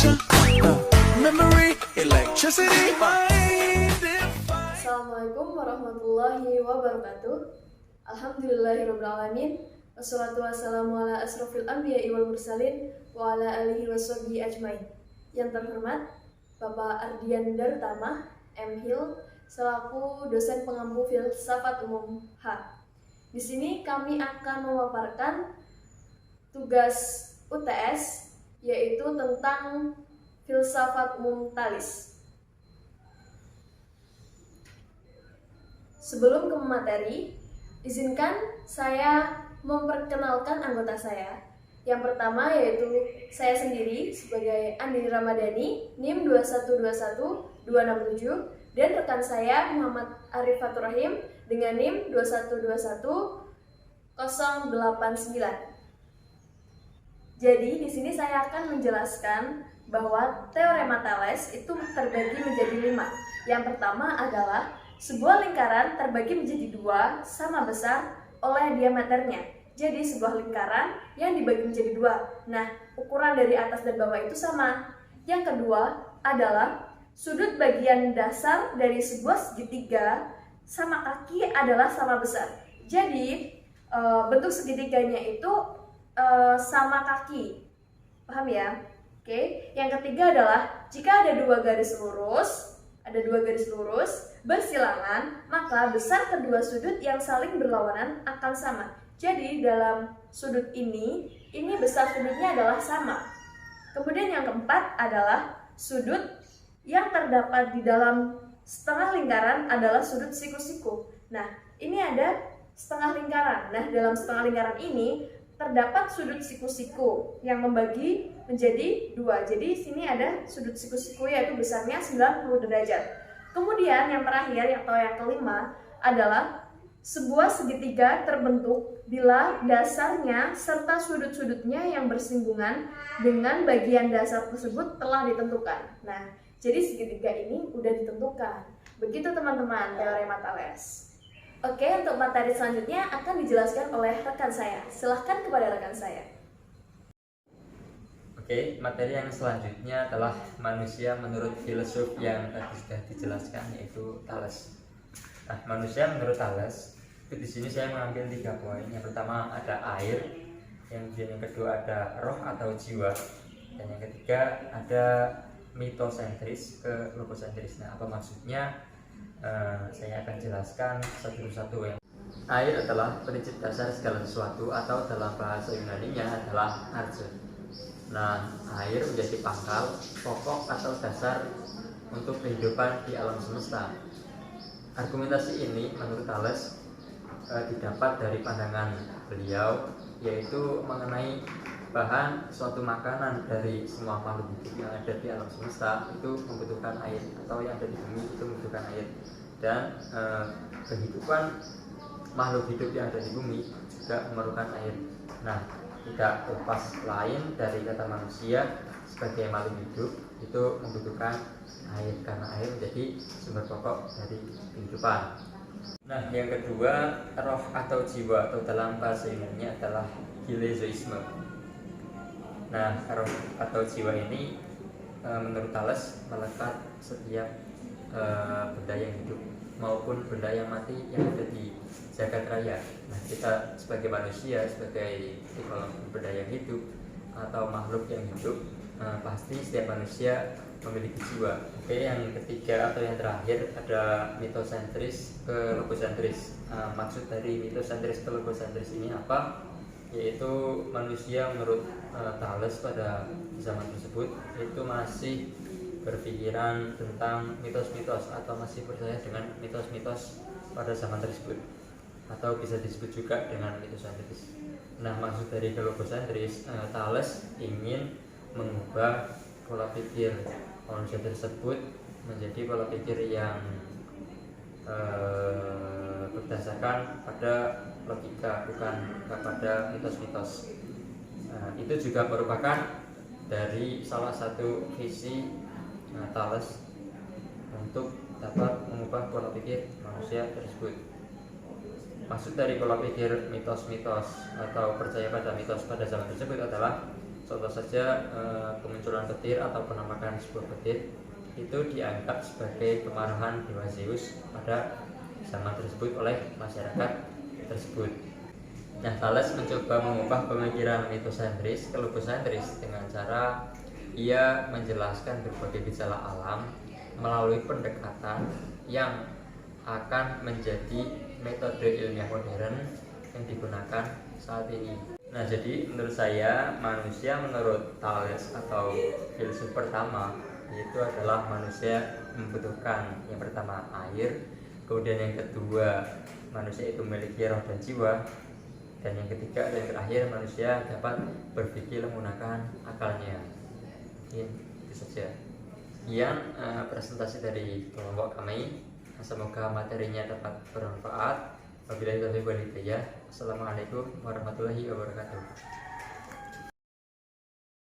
attention. Memory, electricity. Assalamualaikum warahmatullahi wabarakatuh. Alhamdulillahirrabbilalamin. Wassalatu wassalamu ala asrofil anbiya'i wal mursalin wa ala alihi washabihi ajmain. Yang terhormat Bapak Ardian Dartama, M.Hil, selaku dosen pengampu filsafat umum H. Di sini kami akan memaparkan tugas UTS, yaitu tentang filsafat umum Thales. Sebelum ke materi, izinkan saya memperkenalkan anggota saya. Yang pertama yaitu saya sendiri sebagai Andini Ramadhani, NIM 2121267, dan rekan saya Muhammad Arifatur Rahim dengan NIM 2121089. Jadi di sini saya akan menjelaskan bahwa teorema Thales itu terbagi menjadi 5. Yang pertama adalah sebuah lingkaran terbagi menjadi 2 sama besar oleh diameternya. Jadi sebuah lingkaran yang dibagi menjadi 2. Nah, ukuran dari atas dan bawah itu sama. Yang kedua adalah sudut bagian dasar dari sebuah segitiga sama kaki adalah sama besar. Jadi bentuk segitiganya itu sama kaki. Paham ya? Oke. Yang ketiga adalah jika ada dua garis lurus bersilangan, maka besar kedua sudut yang saling berlawanan akan sama. Jadi dalam sudut ini besar sudutnya adalah sama. Kemudian yang keempat adalah sudut yang terdapat di dalam setengah lingkaran adalah sudut siku-siku. Nah, ini ada setengah lingkaran. Nah, dalam setengah lingkaran ini terdapat sudut siku-siku yang membagi menjadi 2. Jadi sini ada sudut siku-siku yaitu besarnya 90 derajat. Kemudian yang terakhir atau yang kelima adalah sebuah segitiga terbentuk bila dasarnya serta sudut-sudutnya yang bersinggungan dengan bagian dasar tersebut telah ditentukan. Nah, jadi segitiga ini udah ditentukan. Begitu teman-teman teorema Thales. Oke, untuk materi selanjutnya akan dijelaskan oleh rekan saya. Silahkan kepada rekan saya. Oke, materi yang selanjutnya adalah manusia menurut filsuf yang tadi sudah dijelaskan, yaitu Thales. Nah, manusia menurut Thales, itu di sini saya mengambil 3 poin. Yang pertama ada air, yang kedua ada roh atau jiwa, dan yang ketiga ada mitosentris ke logosentris. Nah, apa maksudnya? Saya akan jelaskan satu-satu. Yang air adalah prinsip dasar segala sesuatu, atau dalam bahasa Yunaninya adalah arche. Nah, air menjadi pangkal, pokok atau dasar untuk kehidupan di alam semesta. Argumentasi ini menurut Thales didapat dari pandangan beliau, yaitu mengenai bahan suatu makanan dari semua makhluk hidup yang ada di alam semesta itu membutuhkan air, atau yang ada di bumi itu membutuhkan air. Dan kehidupan makhluk hidup yang ada di bumi juga memerlukan air. Nah, tidak lepas lain dari kata manusia sebagai makhluk hidup itu membutuhkan air, karena air menjadi sumber pokok dari kehidupan. Nah, yang kedua, roh atau jiwa, atau dalam bahasa Yunani adalah gilezoisme. Nah, roh atau jiwa ini menurut Thales melekat setiap benda yang hidup maupun benda yang mati yang ada di jagat raya. Nah, kita sebagai manusia, sebagai benda yang hidup atau makhluk yang hidup, pasti setiap manusia memiliki jiwa. Oke, yang ketiga atau yang terakhir ada mitosentris ke logosentris. Maksud dari mitosentris ke logosentris ini apa? Yaitu manusia menurut Thales pada zaman tersebut itu masih berpikiran tentang mitos-mitos, atau masih percaya dengan mitos-mitos pada zaman tersebut, atau bisa disebut juga dengan mitosentris. Nah, maksud dari logosentris, Thales ingin mengubah pola pikir manusia tersebut menjadi pola pikir yang berdasarkan pada logika, bukan pada mitos-mitos. Itu juga merupakan dari salah satu visi Thales untuk dapat mengubah pola pikir manusia tersebut. Maksud dari pola pikir mitos-mitos atau percaya pada mitos pada zaman tersebut adalah Contoh saja kemunculan petir atau penampakan sebuah petir itu dianggap sebagai kemarahan dewa Zeus pada zaman tersebut oleh masyarakat tersebut. Nah, Thales mencoba mengubah pemikiran mitosentris ke logosentris dengan cara ia menjelaskan berbagai gejala alam melalui pendekatan yang akan menjadi metode ilmiah modern yang digunakan saat ini. Nah, jadi menurut saya manusia menurut Thales atau filsuf pertama itu adalah manusia membutuhkan yang pertama air, kemudian yang kedua manusia itu memiliki roh dan jiwa, dan yang ketiga dan terakhir manusia dapat berpikir menggunakan akalnya. Itu saja yang presentasi dari kelompok kami. Semoga materinya dapat bermanfaat. Wabillahi taufiq wal hidayah. Assalamualaikum warahmatullahi wabarakatuh.